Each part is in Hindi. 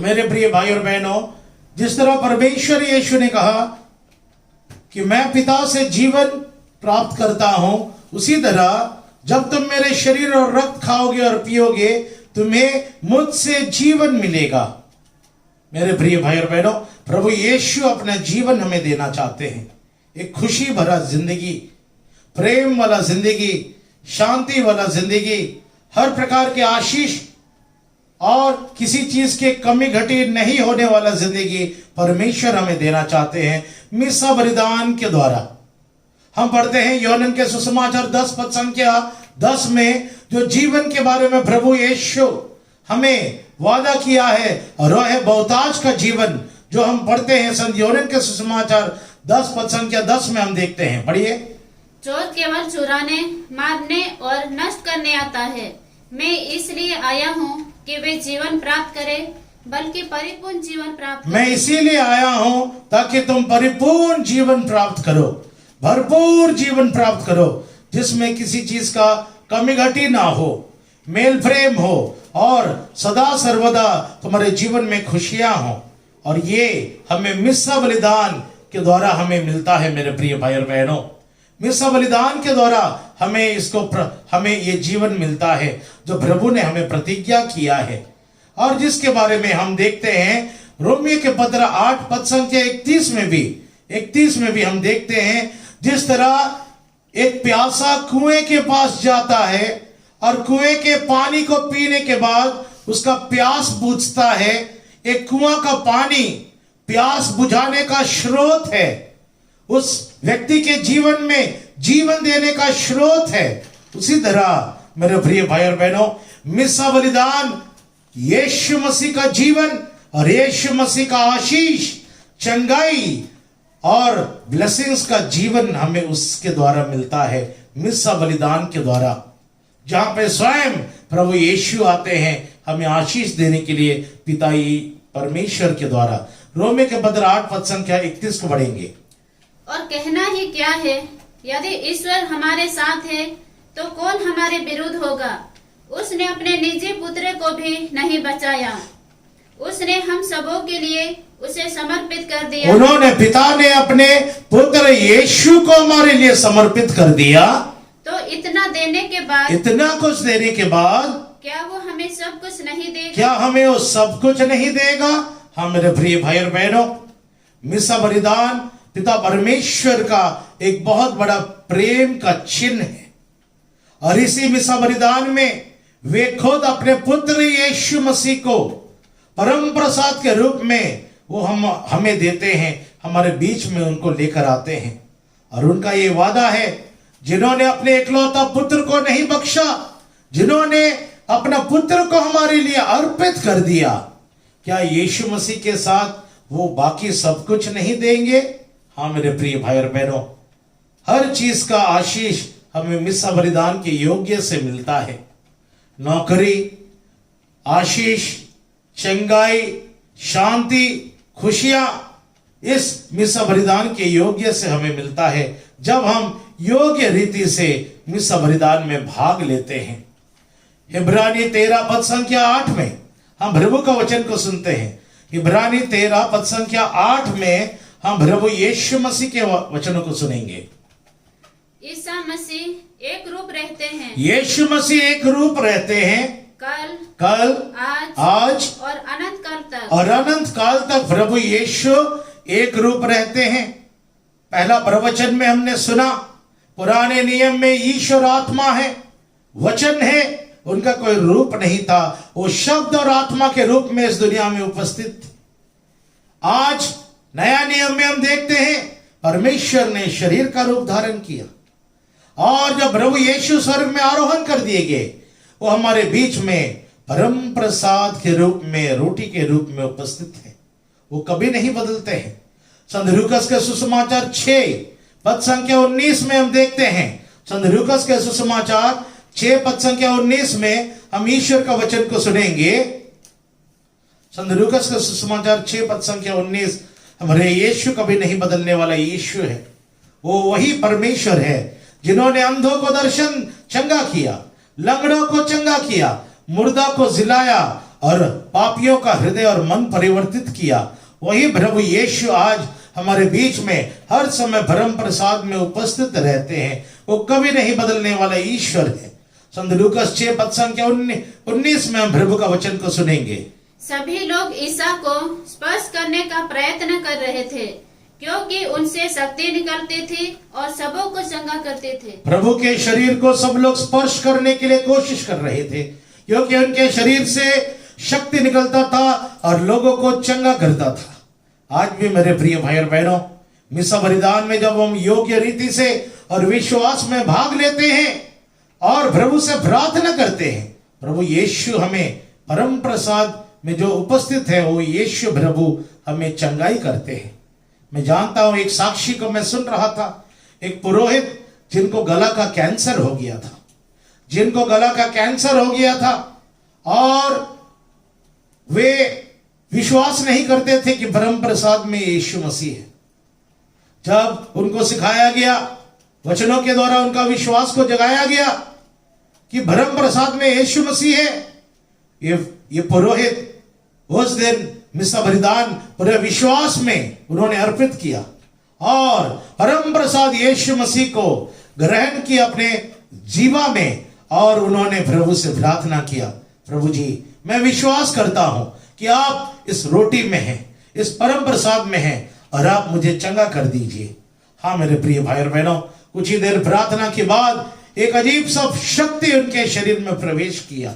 मेरे प्रिय भाई और बहनों, जिस तरह परमेश्वर यीशु ने कहा कि मैं पिता से जीवन प्राप्त करता हूं, उसी तरह जब तुम मेरे शरीर और रक्त खाओगे और पियोगे, तुम्हें मुझसे जीवन मिलेगा। मेरे प्रिय भाई और बहनों, प्रभु यीशु अपना जीवन हमें देना चाहते हैं। एक खुशी भरा जिंदगी, प्रेम वाला जिंदगी, शांति वाला जिंदगी, हर प्रकार के आशीष और किसी चीज के कमी घटी नहीं होने वाला जिंदगी परमेश्वर हमें देना चाहते हैं मिसा बलिदान के द्वारा। हम पढ़ते हैं यूहन्ना के सुसमाचार 10 पद संख्या 10 में जो जीवन के बारे में प्रभु यीशु हमें वादा किया है, और वह है बहुताज का जीवन, जो हम पढ़ते हैं संत यूहन्ना के सुसमाचार 10 पद संख्या 10 में हम देखते हैं। पढ़िए। चोर केवल चुराने, मारने और नष्ट करने आता है। मैं इसलिए आया हूँ कि वे जीवन प्राप्त करें, बल्कि परिपूर्ण जीवन प्राप्त करें। मैं इसीलिए आया हूं ताकि तुम परिपूर्ण जीवन प्राप्त करो, भरपूर जीवन प्राप्त करो, जिसमें किसी चीज का कमी घटी ना हो, मेल प्रेम हो, और सदा सर्वदा तुम्हारे जीवन में खुशियां हो। और ये हमें मिसा बलिदान के द्वारा हमें मिलता है। मेरे प्रिय भाई और बहनों, मिसा बलिदान के द्वारा हमें ये जीवन मिलता है जो प्रभु ने हमें प्रतिज्ञा किया है, और जिसके बारे में हम देखते हैं रोमियो के पत्र 8 पद संख्या 31 में भी हम देखते हैं, जिस तरह एक प्यासा कुएं के पास जाता है और कुएं के पानी को पीने के बाद उसका प्यास बुझता है। एक कुआं का पानी प्यास बुझाने का स्रोत है, उस व्यक्ति के जीवन में जीवन देने का स्रोत है। उसी तरह मेरे प्रिय भाई और बहनों, मिसा बलिदान यीशु मसीह का जीवन और यीशु मसीह का आशीष, चंगाई और ब्लेसिंग्स का जीवन हमें उसके द्वारा मिलता है, मिसा बलिदान के द्वारा, जहां पे स्वयं प्रभु यीशु आते हैं हमें आशीष देने के लिए पिता परमेश्वर के द्वारा। रोमियो के पत्र 8 पद संख्या 31 को पढ़ेंगे। और कहना ही क्या है, यदि ईश्वर हमारे साथ है तो कौन हमारे विरुद्ध होगा। उसने अपने निजी पुत्र को भी नहीं बचाया, उसने हम सबों के लिए उसे समर्पित कर दिया। उन्होंने, पिता ने अपने पुत्र यीशु को हमारे लिए समर्पित कर दिया। तो इतना देने के बाद, इतना कुछ देने के बाद क्या वो हमें सब कुछ नहीं देगा? क्या हमें वो सब कुछ नहीं देगा? हाँ मेरे प्रिय भाई और बहनों, मिसा बलिदान पिता परमेश्वर का एक बहुत बड़ा प्रेम का चिन्ह है, और इसी मिसा बलिदान में वे खुद अपने पुत्र यीशु मसीह को परम प्रसाद के रूप में वो हमें देते हैं, हमारे बीच में उनको लेकर आते हैं। और उनका ये वादा है, जिन्होंने अपने इकलौता पुत्र को नहीं बख्शा, जिन्होंने अपना पुत्र को हमारे लिए अर्पित कर दिया, क्या यीशु मसीह के साथ वो बाकी सब कुछ नहीं देंगे? हाँ मेरे प्रिय भाई और बहनों, हर चीज का आशीष हमें मिसा बलिदान के योग्य से मिलता है। नौकरी, आशीष, चंगाई, शांति, खुशियां इस मिसा बलिदान के योग्य से हमें मिलता है, जब हम योग्य रीति से मिसा बलिदान में भाग लेते हैं। इब्रानी 13 पद संख्या 8 में हम प्रभु का वचन को सुनते हैं। इब्रानी 13 पद संख्या 8 में हम प्रभु यीशु मसीह के वचनों को सुनेंगे। ईसा मसीह एक रूप रहते हैं, यीशु मसीह एक रूप रहते हैं, कल, आज और अनंत काल तक प्रभु यीशु एक रूप रहते हैं। पहला प्रवचन में हमने सुना, पुराने नियम में ईश्वर आत्मा है, वचन है, उनका कोई रूप नहीं था, वो शब्द और आत्मा के रूप में इस दुनिया में उपस्थित थे। आज नया नियम में हम देखते हैं परमेश्वर ने शरीर का रूप धारण किया, और जब प्रभु यीशु स्वर्ग में आरोहण कर दिए गए, वो हमारे बीच में परम प्रसाद के रूप में, रोटी के रूप में उपस्थित है। वो कभी नहीं बदलते हैं। संत लूकास के सुसमाचार 6 पद संख्या 19 में हम देखते हैं, संत लूकास के सुसमाचार 6 पद संख्या 19 में हम ईश्वर का वचन को सुनेंगे। संत लूकास का सुसमाचार 6 पद संख्या 19, हमारे यीशु कभी नहीं बदलने वाला यीशु है। वो वही परमेश्वर है जिन्होंने अंधों को दर्शन चंगा किया, लंगड़ों को चंगा किया, मुर्दा को जिलाया और पापियों का हृदय और मन परिवर्तित किया, वही प्रभु यीशु आज हमारे बीच में हर समय भरम प्रसाद में उपस्थित रहते हैं। वो कभी नहीं बदलने वाला ईश्वर है। संत लूकास 6 पद संख्या 19 में हम प्रभु का वचन को सुनेंगे। सभी लोग ईसा को स्पर्श करने का प्रयत्न कर रहे थे, क्योंकि उनसे शक्ति निकलती थी और सबों को चंगा करते थे। प्रभु के शरीर को सब लोग स्पर्श करने के लिए कोशिश कर रहे थे, क्योंकि उनके शरीर से शक्ति निकलता था और लोगों को चंगा करता था। आज भी मेरे प्रिय भाई और बहनों, मिसा बलिदान में जब हम योग्य रीति से और विश्वास में भाग लेते हैं और प्रभु से प्रार्थना करते हैं, प्रभु यीशु हमें परम प्रसाद में जो उपस्थित है वो यीशु प्रभु हमें चंगाई करते हैं। मैं जानता हूं, एक साक्षी को मैं सुन रहा था, एक पुरोहित जिनको गला का कैंसर हो गया था, जिनको गला का कैंसर हो गया था और वे विश्वास नहीं करते थे कि परम प्रसाद में यीशु मसीह है। जब उनको सिखाया गया, वचनों के द्वारा उनका विश्वास को जगाया गया कि परम प्रसाद में यीशु मसीह है, ये पुरोहित उस दिन मिसा बलिदान पूरे विश्वास में उन्होंने अर्पित किया और परम प्रसाद यीशु मसीह को ग्रहण किया अपने जीवा में और उन्होंने प्रभु से प्रार्थना किया, प्रभु जी मैं विश्वास करता हूं कि आप इस रोटी में हैं, इस परम प्रसाद में हैं और आप मुझे चंगा कर दीजिए। हाँ मेरे प्रिय भाई और बहनों, कुछ ही देर प्रार्थना के बाद एक अजीब सा शक्ति उनके शरीर में प्रवेश किया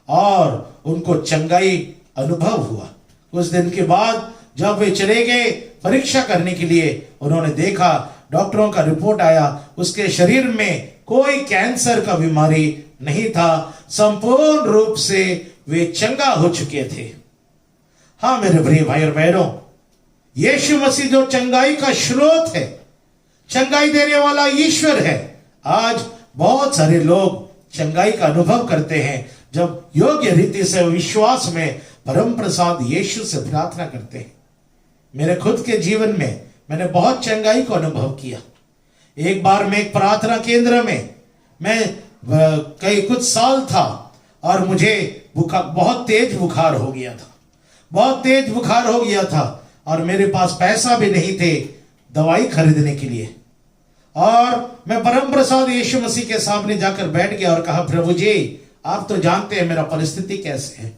और उनको चंगाई अनुभव हुआ। उस दिन के बाद जब वे चले गए परीक्षा करने के लिए, उन्होंने देखा, डॉक्टरों का रिपोर्ट आया, उसके शरीर में कोई कैंसर का बीमारी नहीं था, संपूर्ण रूप से वे चंगा हो चुके थे। हाँ मेरे प्रिय भाई और बहनों, यीशु मसीह जो चंगाई का स्रोत है, चंगाई देने वाला ईश्वर है, आज बहुत सारे लोग चंगाई का अनुभव करते हैं जब योग्य रीति से विश्वास में परम प्रसाद यीशु से प्रार्थना करते हैं। मेरे खुद के जीवन में मैंने बहुत चंगाई को अनुभव किया। एक बार मैं एक प्रार्थना केंद्र में कुछ साल था और मुझे बहुत तेज बुखार हो गया था, बहुत तेज बुखार हो गया था और मेरे पास पैसा भी नहीं थे दवाई खरीदने के लिए। और मैं परम प्रसाद यीशु मसीह के सामने जाकर बैठ गया और कहा, प्रभु जी आप तो जानते हैं मेरा परिस्थिति कैसे है,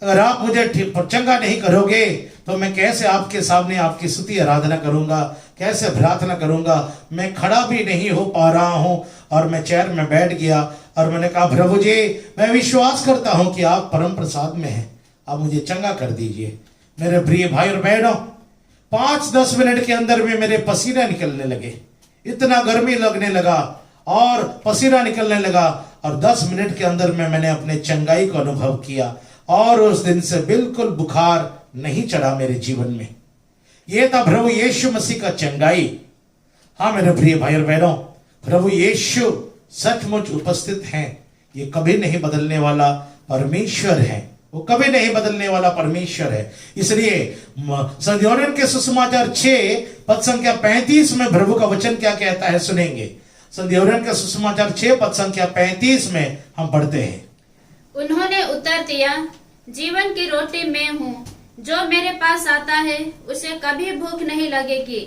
अगर आप मुझे चंगा नहीं करोगे तो मैं कैसे आपके सामने आपकी स्तुति आराधना करूंगा, कैसे प्रार्थना करूंगा। मैं खड़ा भी नहीं हो पा रहा हूं और मैं चेयर में बैठ गया और मैंने कहा, प्रभु जी मैं विश्वास करता हूं कि आप परम प्रसाद में हैं, आप मुझे चंगा कर दीजिए। मेरे प्रिय भाई और बहनों, 5-10 मिनट के अंदर में मेरे पसीना निकलने लगे, इतना गर्मी लगने लगा और पसीना निकलने लगा और 10 मिनट के अंदर में मैंने अपने चंगाई को अनुभव किया और उस दिन से बिल्कुल बुखार नहीं चढ़ा मेरे जीवन में। यह था प्रभु यीशु मसीह का चंगाई। हाँ मेरे प्रिय भाई और बहनों, प्रभु यीशु सचमुच उपस्थित हैं। ये कभी नहीं बदलने वाला परमेश्वर है, वो कभी नहीं बदलने वाला परमेश्वर है। इसलिए संत यूहन्ना के सुसमाचार 6 पद संख्या 35 में प्रभु का वचन क्या कहता है सुनेंगे। संत यूहन्ना के सुसमाचार 6 पद संख्या 35 में हम पढ़ते हैं, उन्होंने उत्तर दिया, जीवन की रोटी मैं हूँ, जो मेरे पास आता है उसे कभी भूख नहीं लगेगी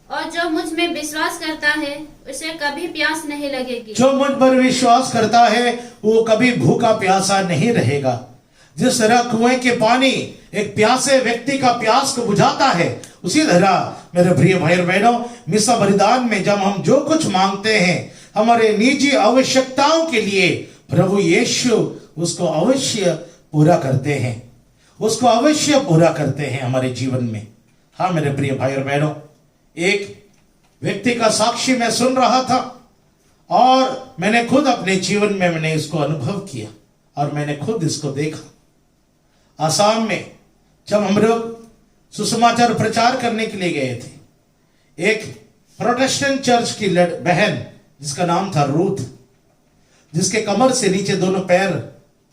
और जो मुझ में विश्वास करता है उसे कभी प्यास नहीं लगेगी। जो मुझ पर विश्वास करता है वो कभी भूखा प्यासा नहीं रहेगा। जिस तरह कुएं के पानी एक प्यासे व्यक्ति का प्यास को बुझाता है, उसी तरह मेरे प्रिय भाई और बहनों, मिसा बलिदान में जब हम जो कुछ मांगते हैं हमारे निजी आवश्यकताओं के लिए, प्रभु यीशु उसको अवश्य पूरा करते हैं, उसको अवश्य पूरा करते हैं हमारे जीवन में। हाँ मेरे प्रिय भाई और बहनों, एक व्यक्ति का साक्षी मैं सुन रहा था और मैंने खुद अपने जीवन में मैंने इसको अनुभव किया और मैंने खुद इसको देखा। आसाम में जब हम लोग सुसमाचार प्रचार करने के लिए गए थे, एक प्रोटेस्टेंट चर्च की बहन जिसका नाम था रूथ, जिसके कमर से नीचे दोनों पैर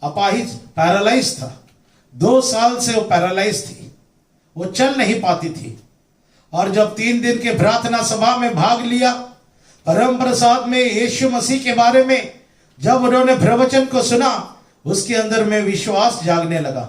अपाहिज पैरालाइज था, 2 साल से वो पैरालाइज थी, वो चल नहीं पाती थी। और जब 3 दिन के प्रार्थना सभा में भाग लिया, परम प्रसाद में यीशु मसीह के बारे में जब उन्होंने प्रवचन को सुना, उसके अंदर में विश्वास जागने लगा।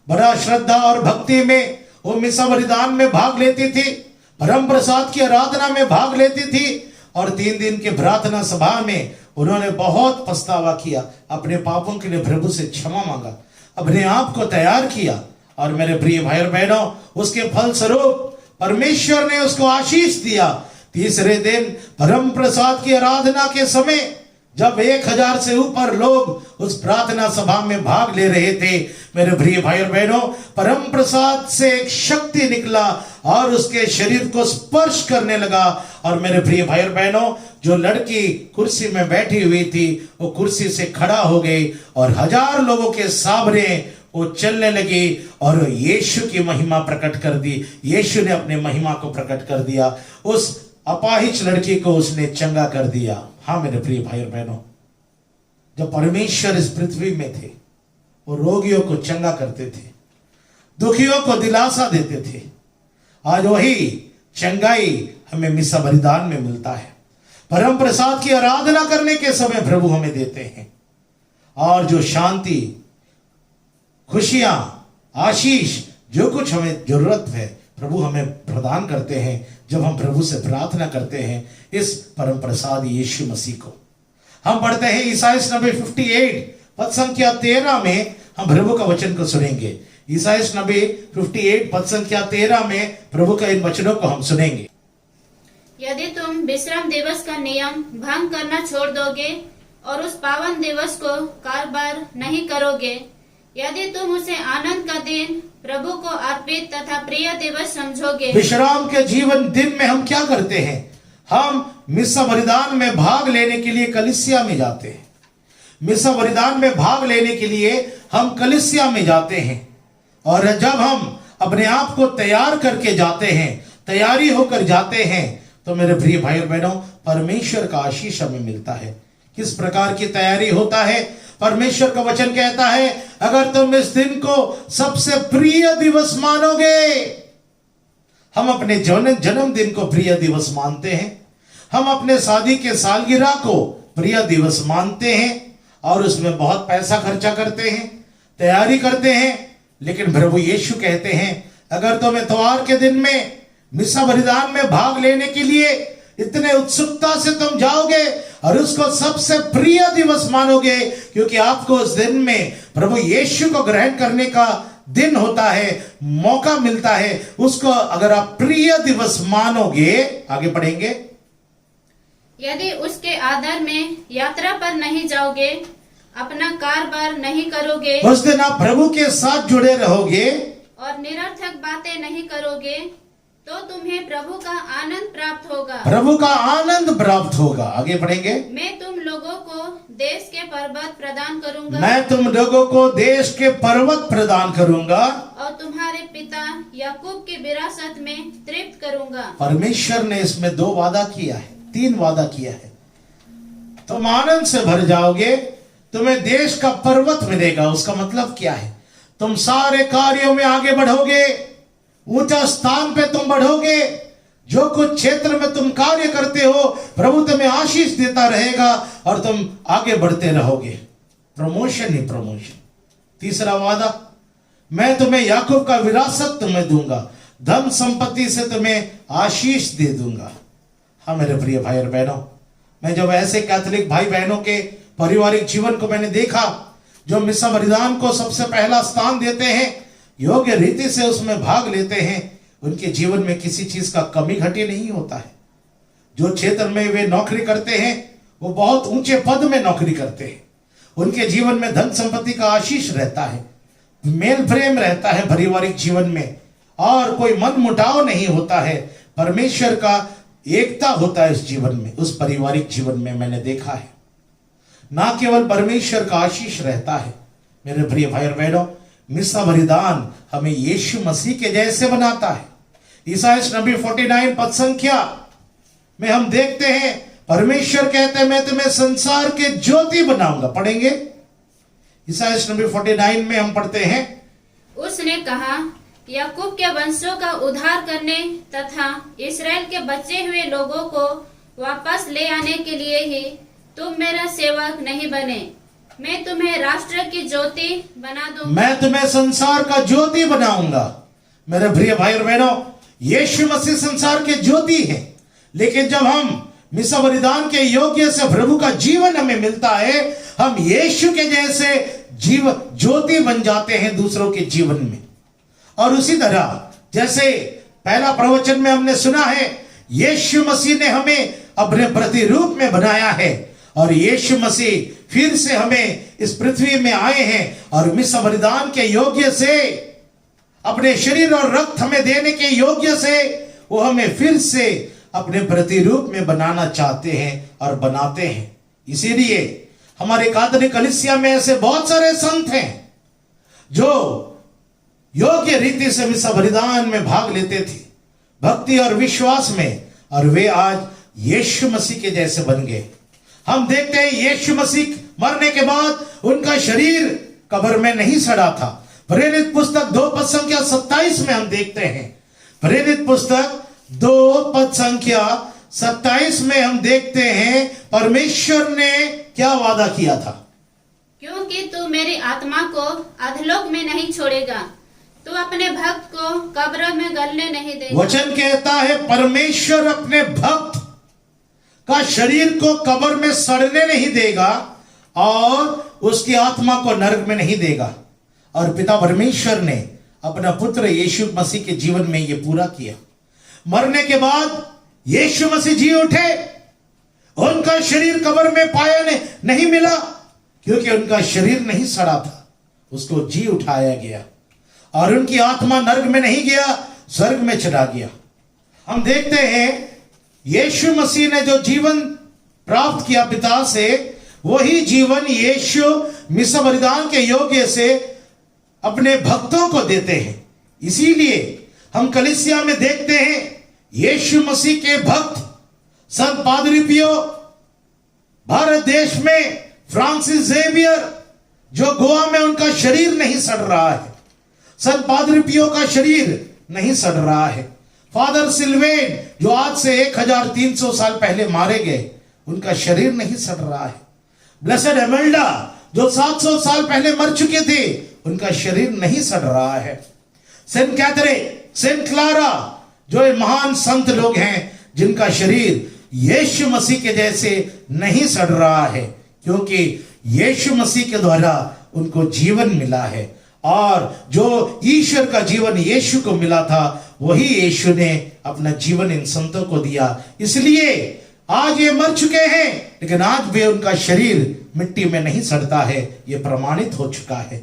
बड़ा श्रद्धा और भक्ति में वो मिसा बलिदान में भाग लेती थी, परम प्रसाद की आराधना में भाग लेती थी, और 3 दिन के प्रार्थना सभा में उन्होंने बहुत पछतावा किया, अपने पापों के लिए प्रभु से क्षमा मांगा, अपने आप को तैयार किया। और मेरे प्रिय भाई और बहनों, उसके फल स्वरूप परमेश्वर ने उसको आशीष दिया। तीसरे दिन परम प्रसाद की आराधना के समय जब 1000 से ऊपर लोग उस प्रार्थना सभा में भाग ले रहे थे, मेरे प्रिय भाई और बहनों, परम प्रसाद से एक शक्ति निकला और उसके शरीर को स्पर्श करने लगा। और मेरे प्रिय भाई और बहनों, जो लड़की कुर्सी में बैठी हुई थी वो कुर्सी से खड़ा हो गई और 1000 लोगों के सामने वो चलने लगी और यीशु की महिमा प्रकट कर दी। यीशु ने अपने महिमा को प्रकट कर दिया। उस अपाहिज लड़की को उसने चंगा कर दिया। हाँ मेरे प्रिय भाई और बहनों, जब परमेश्वर इस पृथ्वी में थे वो रोगियों को चंगा करते थे, दुखियों को दिलासा देते थे। आज वही चंगाई हमें मिसा बलिदान में मिलता है। परम प्रसाद की आराधना करने के समय प्रभु हमें देते हैं, और जो शांति, खुशियां, आशीष, जो कुछ हमें जरूरत है प्रभु हमें प्रदान करते हैं जब हम प्रभु से प्रार्थना करते हैं इस परम प्रसाद यीशु मसीह को। हम पढ़ते हैं ईसाइया नबी 58 पद संख्या 13 में हम प्रभु का वचन को सुनेंगे। ईसाइया नबी 58 पद संख्या 13 में प्रभु का इन वचनों को हम सुनेंगे। यदि तुम विश्राम दिवस का नियम भंग करना छोड़ दोगे और उस पावन दिवस को कारोबार नहीं करोगे, यदि तुम उसे आनंद का दिन, प्रभु को अर्पित तथा प्रिय दिवस समझोगे। विश्राम के जीवन दिन में हम क्या करते हैं? हम मिसा बलिदान में भाग लेने के लिए कलीसिया में जाते हैं। मिसा बलिदान में भाग लेने के लिए हम कलीसिया में जाते हैं, और जब हम अपने आप को तैयार करके जाते हैं, तैयारी होकर जाते हैं, तो मेरे प्रिय भाई और बहनों, परमेश्वर का आशीष हमें मिलता है। किस प्रकार की तैयारी होता है? परमेश्वर का वचन कहता है, अगर तुम इस दिन को सबसे प्रिय दिवस मानोगे। हम अपने जन्मदिन को प्रिय दिवस मानते हैं, हम अपने शादी के सालगिरह को प्रिय दिवस मानते हैं और उसमें बहुत पैसा खर्चा करते हैं, तैयारी करते हैं। लेकिन प्रभु यीशु कहते हैं, अगर तुम इतवार के दिन में मिसा बलिदान में भाग लेने के लिए इतने उत्सुकता से तुम जाओगे और उसको सबसे प्रिय दिवस मानोगे, क्योंकि आपको उस दिन में प्रभु यीशु को ग्रहण करने का दिन होता है, मौका मिलता है, उसको अगर आप प्रिय दिवस मानोगे। आगे पढ़ेंगे। यदि उसके आदर में यात्रा पर नहीं जाओगे, अपना कारोबार नहीं करोगे, उस दिन आप प्रभु के साथ जुड़े रहोगे और निरर्थक बातें नहीं करोगे, तो तुम्हें प्रभु का आनंद प्राप्त होगा। प्रभु का आनंद प्राप्त होगा। आगे बढ़ेंगे। मैं तुम लोगों को देश के पर्वत प्रदान करूंगा, मैं तुम लोगों को देश के पर्वत प्रदान करूंगा और तुम्हारे पिता याकूब की विरासत में तृप्त करूंगा। परमेश्वर ने इसमें 2 वादा किया है, 3 वादा किया है। तुम आनंद से भर जाओगे, तुम्हें देश का पर्वत मिलेगा। उसका मतलब क्या है? तुम सारे कार्यों में आगे बढ़ोगे, ऊंचा स्थान पे तुम बढ़ोगे। जो कुछ क्षेत्र में तुम कार्य करते हो, प्रभु तुम्हें आशीष देता रहेगा और तुम आगे बढ़ते रहोगे। प्रमोशन ही प्रमोशन। तीसरा वादा, मैं तुम्हें याकूब का विरासत तुम्हें दूंगा, धन संपत्ति से तुम्हें आशीष दे दूंगा। हाँ मेरे प्रिय भाई और बहनों, मैं जब ऐसे कैथोलिक भाई बहनों के पारिवारिक जीवन को मैंने देखा, जो मिसा बलिदान को सबसे पहला स्थान देते हैं, योग्य रीति से उसमें भाग लेते हैं, उनके जीवन में किसी चीज का कमी घटी नहीं होता है। जो क्षेत्र में वे नौकरी करते हैं वो बहुत ऊंचे पद में नौकरी करते हैं, उनके जीवन में धन संपत्ति का आशीष रहता है, मेल प्रेम रहता है पारिवारिक जीवन में, और कोई मन मुटाव नहीं होता है। परमेश्वर का एकता होता है इस जीवन में, उस पारिवारिक जीवन में मैंने देखा है। ना केवल परमेश्वर का आशीष रहता है, मेरे प्रिय भाई और बहनों, मिसा बलिदान हमें यीशु मसीह के जैसे बनाता है। ईसाइया नबी 49 पद संख्या में हम देखते हैं, परमेश्वर कहते हैं, मैं तुम्हें संसार के ज्योति बनाऊंगा। पढ़ेंगे ईसाइया नबी 49 में हम पढ़ते हैं, उसने कहा, याकूब के वंशों का उद्धार करने तथा इस्राएल के बचे हुए लोगों को वापस ले आने के लिए ही तुम मेरा सेवक नहीं बने, मैं तुम्हें राष्ट्र की ज्योति बना दूंगा। मैं तुम्हें संसार का ज्योति बनाऊंगा। मेरे प्रिय भाई और बहनों, यीशु मसीह संसार के ज्योति है, लेकिन जब हम मिसा बलिदान के योग्य से प्रभु का जीवन हमें मिलता है, हम यीशु के जैसे जीवन ज्योति बन जाते हैं दूसरों के जीवन में। और उसी तरह जैसे पहला प्रवचन में हमने सुना है, यीशु मसीह ने हमें अपने प्रतिरूप में बनाया है और यीशु मसीह फिर से हमें इस पृथ्वी में आए हैं और मिसा बलिदान के योग्य से अपने शरीर और रक्त हमें देने के योग्य से वो हमें फिर से अपने प्रतिरूप में बनाना चाहते हैं और बनाते हैं। इसीलिए हमारे कातोलिक कलीसिया में ऐसे बहुत सारे संत हैं जो योग्य रीति से मिसा बलिदान में भाग लेते थे, भक्ति और विश्वास में, और वे आज यीशु मसीह के जैसे बन गए। हम देखते हैं यीशु मसीह मरने के बाद उनका शरीर कब्र में नहीं सड़ा था। प्रेरित पुस्तक 2 पद संख्या 27 में हम देखते हैं, प्रेरित पुस्तक 2 पद संख्या 27 में हम देखते हैं परमेश्वर ने क्या वादा किया था। क्योंकि तू मेरी आत्मा को अधलोक में नहीं छोड़ेगा, तू अपने भक्त को कब्र में गलने नहीं देगा। वचन कहता है परमेश्वर अपने भक्त का शरीर को कब्र में सड़ने नहीं देगा और उसकी आत्मा को नरक में नहीं देगा। और पिता परमेश्वर ने अपना पुत्र यीशु मसीह के जीवन में यह पूरा किया। मरने के बाद यीशु मसीह जी उठे, उनका शरीर कब्र में पाया नहीं मिला क्योंकि उनका शरीर नहीं सड़ा था, उसको जी उठाया गया और उनकी आत्मा नरक में नहीं गया, स्वर्ग में चला गया। हम देखते हैं यीशु मसीह ने जो जीवन प्राप्त किया पिता से, वही जीवन यीशु मिसा बलिदान के योग्य से अपने भक्तों को देते हैं। इसीलिए हम कलीसिया में देखते हैं यीशु मसीह के भक्त संत पादरी पियो, भारत देश में फ्रांसिस जेवियर जो गोवा में उनका शरीर नहीं सड़ रहा है, संत पादरी पियो का शरीर नहीं सड़ रहा है। फादर सिल्वेन जो आज से 1300 साल पहले मारे गए, उनका शरीर नहीं सड़ रहा है। ब्लेसेड एमेल्डा जो 700 साल पहले मर चुके थे, उनका शरीर नहीं सड़ रहा है। सेंट कैथरीन, सेंट क्लारा जो महान संत लोग हैं, जिनका शरीर यीशु मसीह के जैसे नहीं सड़ रहा है, क्योंकि यीशु मसीह के द्वारा उनको जीवन मिला है। और जो ईश्वर का जीवन यीशु को मिला था, वही यीशु ने अपना जीवन इन संतों को दिया। इसलिए आज ये मर चुके हैं, लेकिन आज भी उनका शरीर मिट्टी में नहीं सड़ता है। ये प्रमाणित हो चुका है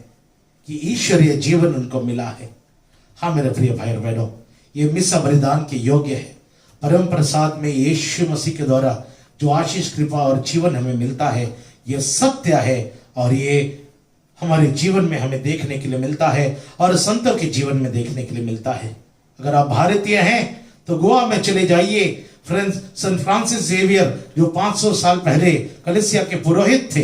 कि ईश्वरीय जीवन उनको मिला है। हाँ मेरे प्रिय भाई और बहनों, ये मिसा बलिदान के योग्य है। परम प्रसाद में यीशु मसीह के द्वारा जो आशीष, कृपा और जीवन हमें मिलता है, ये सत्य है और ये हमारे जीवन में हमें देखने के लिए मिलता है और संतों के जीवन में देखने के लिए मिलता है। अगर आप भारतीय हैं तो गोवा में चले जाइए। संत फ्रांसिस जेवियर जो 500 साल पहले कलीसिया के पुरोहित थे,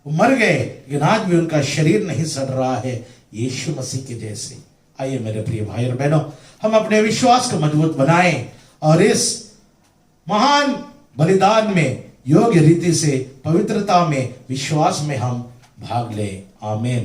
वो मर गए, लेकिन आज भी उनका शरीर नहीं सड़ रहा है यीशु मसीह के जैसे। आइए मेरे प्रिय भाई और बहनों, हम अपने विश्वास को मजबूत बनाएं और इस महान बलिदान में योग्य रीति से, पवित्रता में, विश्वास में हम भाग लें। आमीन।